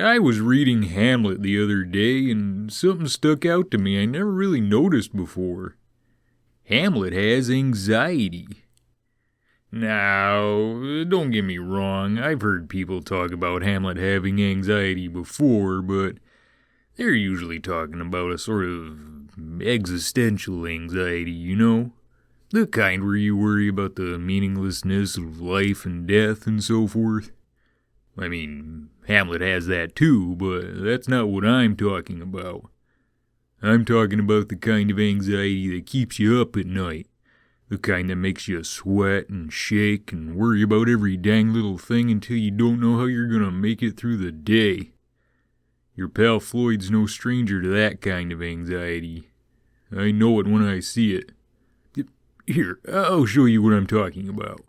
I was reading Hamlet the other day, and something stuck out to me I never really noticed before. Hamlet has anxiety. Now, don't get me wrong, I've heard people talk about Hamlet having anxiety before, but they're usually talking about a sort of existential anxiety, you know? The kind where you worry about the meaninglessness of life and death and so forth. I mean, Hamlet has that too, but that's not what I'm talking about. I'm talking about the kind of anxiety that keeps you up at night. The kind that makes you sweat and shake and worry about every dang little thing until you don't know how you're gonna make it through the day. Your pal Floyd's no stranger to that kind of anxiety. I know it when I see it. Here, I'll show you what I'm talking about.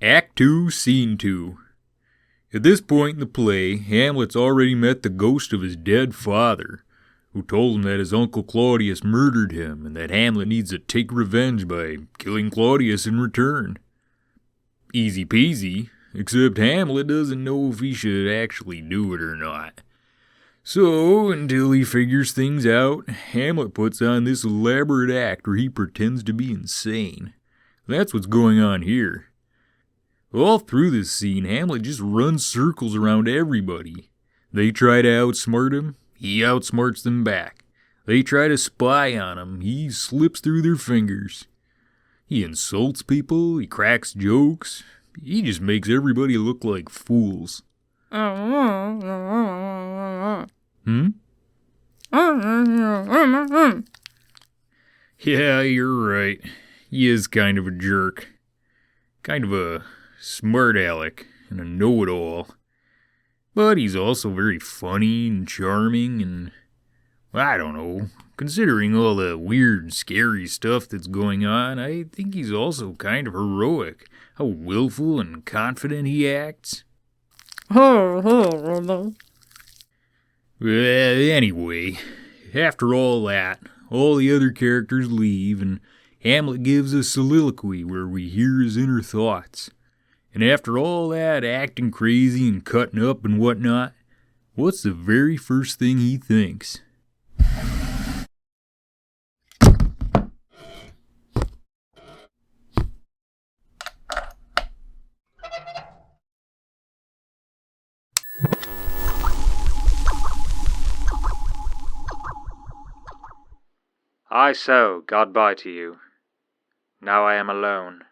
Act 2, Scene 2. At this point in the play, Hamlet's already met the ghost of his dead father, who told him that his Uncle Claudius murdered him and that Hamlet needs to take revenge by killing Claudius in return. Easy peasy, except Hamlet doesn't know if he should actually do it or not. So, until he figures things out, Hamlet puts on this elaborate act where he pretends to be insane. That's what's going on here. All through this scene, Hamlet just runs circles around everybody. They try to outsmart him, he outsmarts them back. They try to spy on him, he slips through their fingers. He insults people, he cracks jokes, he just makes everybody look like fools. Yeah, you're right. He is kind of a jerk. Kind of a smart aleck and a know-it-all. But he's also very funny and charming and, I don't know, considering all the weird, scary stuff that's going on, I think he's also kind of heroic. How willful and confident he acts. Well, anyway, after all that, all the other characters leave and Hamlet gives a soliloquy where we hear his inner thoughts. And after all that acting crazy and cutting up and whatnot, what's the very first thing he thinks? I so, God-bye to you. Now I am alone.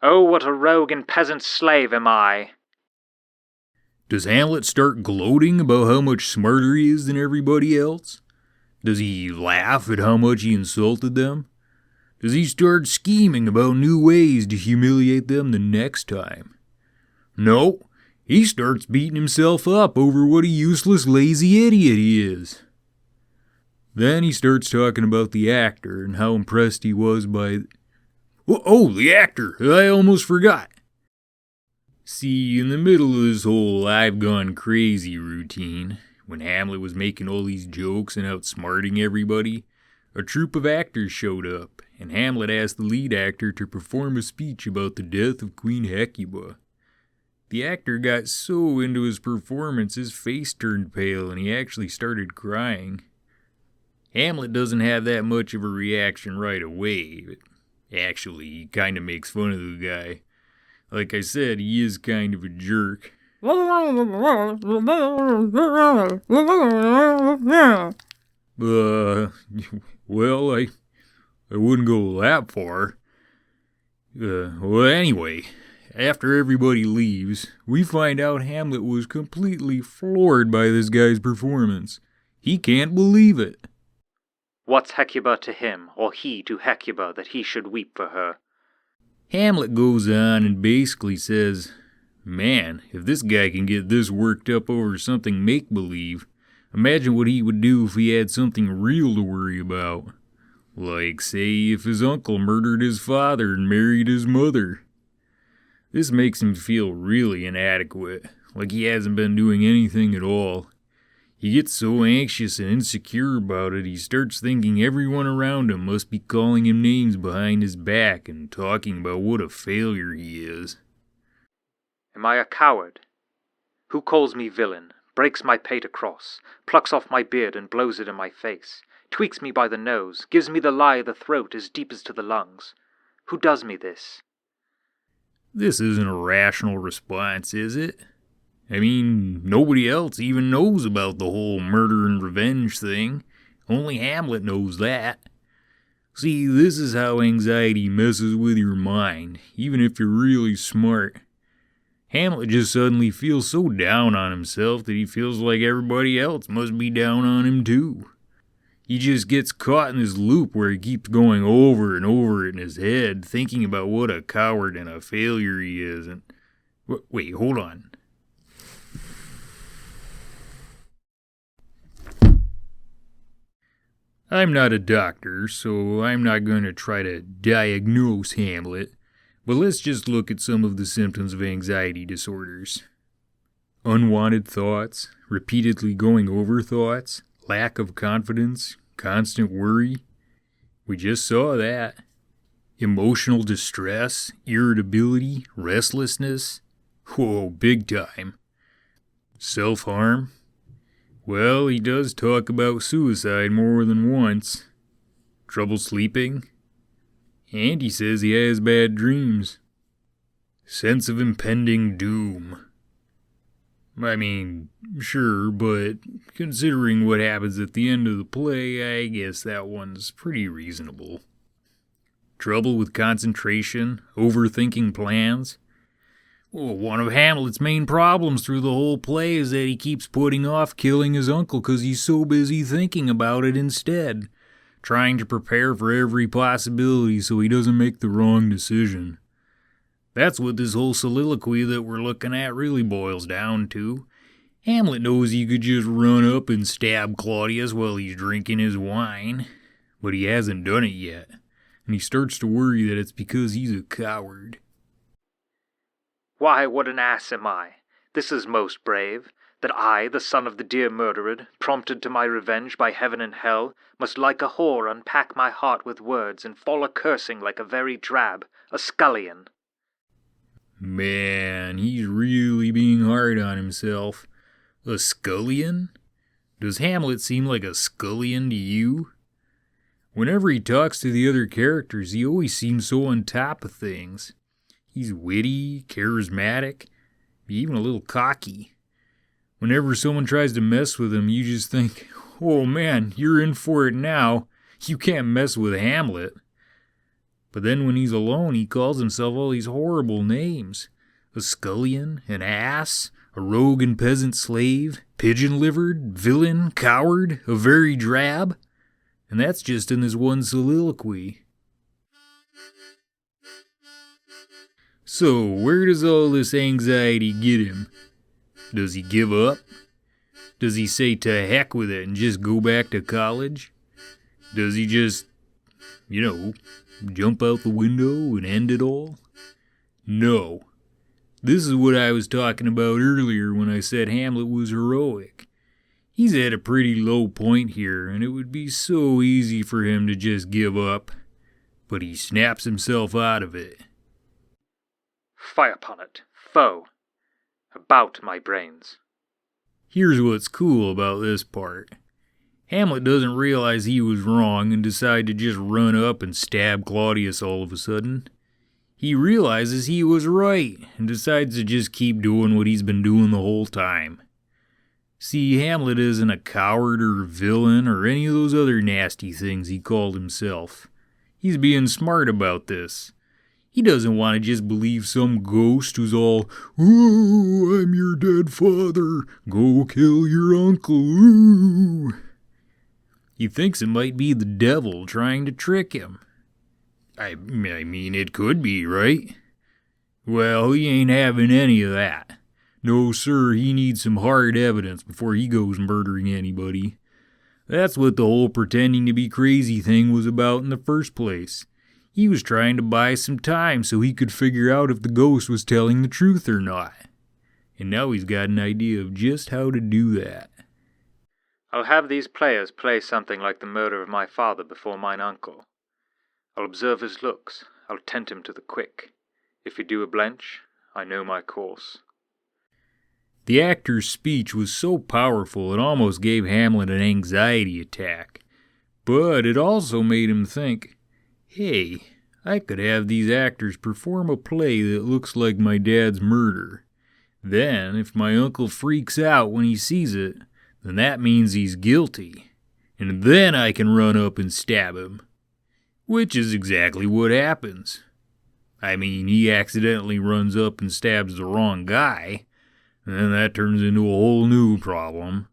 Oh, what a rogue and peasant slave am I! Does Hamlet start gloating about how much smarter he is than everybody else? Does he laugh at how much he insulted them? Does he start scheming about new ways to humiliate them the next time? No, he starts beating himself up over what a useless, lazy idiot he is. Then he starts talking about the actor and how impressed he was by... Oh, the actor! I almost forgot. See, in the middle of this whole I've gone crazy routine, when Hamlet was making all these jokes and outsmarting everybody, a troupe of actors showed up, and Hamlet asked the lead actor to perform a speech about the death of Queen Hecuba. The actor got so into his performance his face turned pale and he actually started crying. Hamlet doesn't have that much of a reaction right away, but actually, he kind of makes fun of the guy. Like I said, he is kind of a jerk. Well, I wouldn't go that far. Well, anyway, after everybody leaves, we find out Hamlet was completely floored by this guy's performance. He can't believe it. What's Hecuba to him, or he to Hecuba, that he should weep for her? Hamlet goes on and basically says, man, if this guy can get this worked up over something make-believe, imagine what he would do if he had something real to worry about. Like, say, if his uncle murdered his father and married his mother. This makes him feel really inadequate, like he hasn't been doing anything at all. He gets so anxious and insecure about it, he starts thinking everyone around him must be calling him names behind his back and talking about what a failure he is. Am I a coward? Who calls me villain, breaks my pate across, plucks off my beard and blows it in my face, tweaks me by the nose, gives me the lie of the throat as deep as to the lungs? Who does me this? This isn't a rational response, is it? I mean, nobody else even knows about the whole murder and revenge thing. Only Hamlet knows that. See, this is how anxiety messes with your mind, even if you're really smart. Hamlet just suddenly feels so down on himself that he feels like everybody else must be down on him too. He just gets caught in this loop where he keeps going over and over in his head, thinking about what a coward and a failure he is. And wait, hold on. I'm not a doctor, so I'm not going to try to diagnose Hamlet, but let's just look at some of the symptoms of anxiety disorders. Unwanted thoughts, repeatedly going over thoughts, lack of confidence, constant worry. We just saw that. Emotional distress, irritability, restlessness. Whoa, big time. Self-harm. Well, he does talk about suicide more than once. Trouble sleeping. And he says he has bad dreams. Sense of impending doom. I mean, sure, but considering what happens at the end of the play, I guess that one's pretty reasonable. Trouble with concentration, overthinking plans. Well, one of Hamlet's main problems through the whole play is that he keeps putting off killing his uncle because he's so busy thinking about it instead, trying to prepare for every possibility so he doesn't make the wrong decision. That's what this whole soliloquy that we're looking at really boils down to. Hamlet knows he could just run up and stab Claudius while he's drinking his wine, but he hasn't done it yet, and he starts to worry that it's because he's a coward. Why, what an ass am I! This is most brave, that I, the son of the dear murdered, prompted to my revenge by heaven and hell, must like a whore unpack my heart with words and fall a-cursing like a very drab, a scullion. Man, he's really being hard on himself. A scullion? Does Hamlet seem like a scullion to you? Whenever he talks to the other characters, he always seems so on top of things. He's witty, charismatic, even a little cocky. Whenever someone tries to mess with him, you just think, oh man, you're in for it now. You can't mess with Hamlet. But then when he's alone, he calls himself all these horrible names. A scullion, an ass, a rogue and peasant slave, pigeon-livered, villain, coward, a very drab. And that's just in this one soliloquy. So, where does all this anxiety get him? Does he give up? Does he say to heck with it and just go back to college? Does he just, jump out the window and end it all? No. This is what I was talking about earlier when I said Hamlet was heroic. He's at a pretty low point here, and it would be so easy for him to just give up. But he snaps himself out of it. Fire upon it, foe. About my brains. Here's what's cool about this part. Hamlet doesn't realize he was wrong and decide to just run up and stab Claudius all of a sudden. He realizes he was right and decides to just keep doing what he's been doing the whole time. See, Hamlet isn't a coward or villain or any of those other nasty things he called himself. He's being smart about this. He doesn't want to just believe some ghost who's all, "Ooh, I'm your dead father. Go kill your uncle, ooh." He thinks it might be the devil trying to trick him. I mean, it could be, right? Well, he ain't having any of that. No, sir, he needs some hard evidence before he goes murdering anybody. That's what the whole pretending to be crazy thing was about in the first place. He was trying to buy some time so he could figure out if the ghost was telling the truth or not. And now he's got an idea of just how to do that. I'll have these players play something like the murder of my father before mine uncle. I'll observe his looks, I'll tempt him to the quick. If he do a blench, I know my course. The actor's speech was so powerful it almost gave Hamlet an anxiety attack. But it also made him think, hey, I could have these actors perform a play that looks like my dad's murder. Then, if my uncle freaks out when he sees it, then that means he's guilty. And then I can run up and stab him. Which is exactly what happens. I mean, he accidentally runs up and stabs the wrong guy, and then that turns into a whole new problem.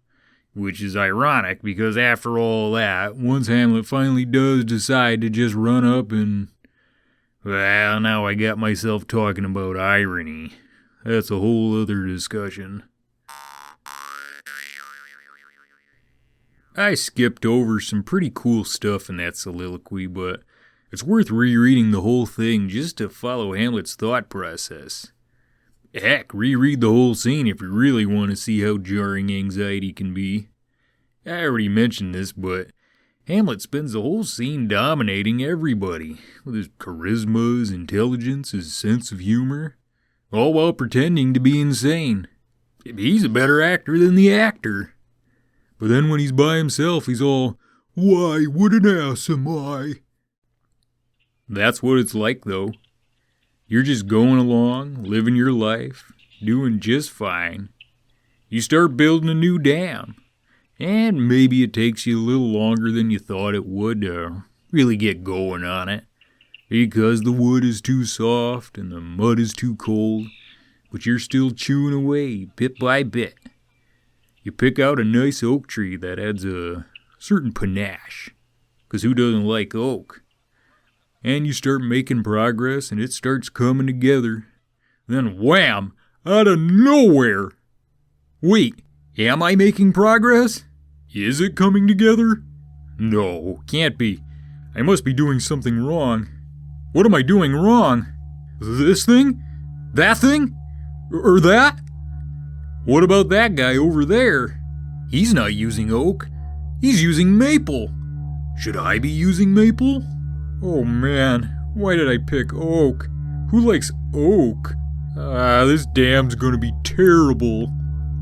Which is ironic, because after all that, once Hamlet finally does decide to just run up and... well, now I got myself talking about irony. That's a whole other discussion. I skipped over some pretty cool stuff in that soliloquy, but it's worth rereading the whole thing just to follow Hamlet's thought process. Heck, reread the whole scene if you really want to see how jarring anxiety can be. I already mentioned this, but Hamlet spends the whole scene dominating everybody, with his charisma, his intelligence, his sense of humor, all while pretending to be insane. He's a better actor than the actor. But then when he's by himself, he's all, "Why, what an ass am I?" That's what it's like, though. You're just going along, living your life, doing just fine. You start building a new dam, and maybe it takes you a little longer than you thought it would to really get going on it, because the wood is too soft and the mud is too cold, but you're still chewing away bit by bit. You pick out a nice oak tree that adds a certain panache, because who doesn't like oak? And you start making progress, and it starts coming together. Then wham! Out of nowhere! Wait, am I making progress? Is it coming together? No, can't be. I must be doing something wrong. What am I doing wrong? This thing? That thing? Or that? What about that guy over there? He's not using oak. He's using maple. Should I be using maple? Oh man, why did I pick oak? Who likes oak? This dam's gonna be terrible.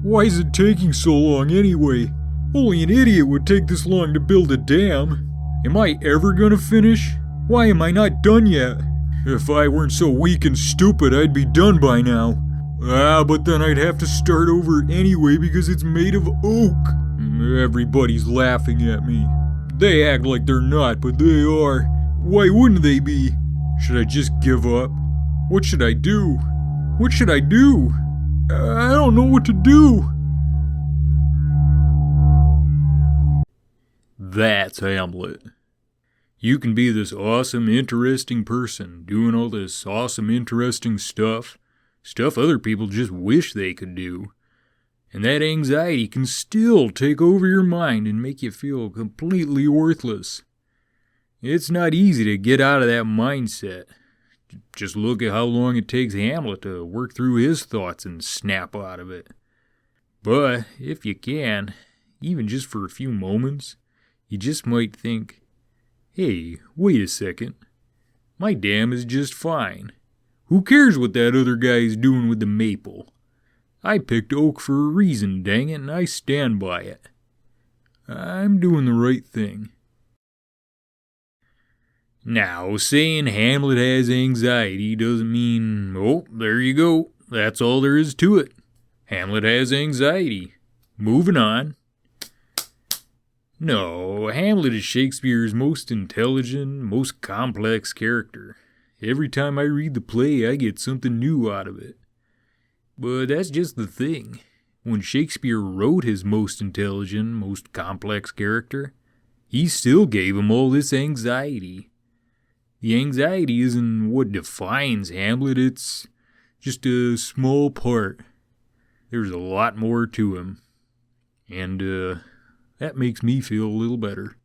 Why is it taking so long anyway? Only an idiot would take this long to build a dam. Am I ever gonna finish? Why am I not done yet? If I weren't so weak and stupid, I'd be done by now. But then I'd have to start over anyway because it's made of oak. Everybody's laughing at me. They act like they're not, but they are. Why wouldn't they be? Should I just give up? What should I do? What should I do? I don't know what to do. That's Hamlet. You can be this awesome, interesting person, doing all this awesome, interesting stuff other people just wish they could do. And that anxiety can still take over your mind and make you feel completely worthless. It's not easy to get out of that mindset. Just look at how long it takes Hamlet to work through his thoughts and snap out of it. But if you can, even just for a few moments, you just might think, hey, wait a second. My dam is just fine. Who cares what that other guy is doing with the maple? I picked oak for a reason, dang it, and I stand by it. I'm doing the right thing. Now, saying Hamlet has anxiety doesn't mean, oh, there you go, that's all there is to it. Hamlet has anxiety. Moving on. No, Hamlet is Shakespeare's most intelligent, most complex character. Every time I read the play, I get something new out of it. But that's just the thing. When Shakespeare wrote his most intelligent, most complex character, he still gave him all this anxiety. The anxiety isn't what defines Hamlet, it's just a small part. There's a lot more to him. And, that makes me feel a little better.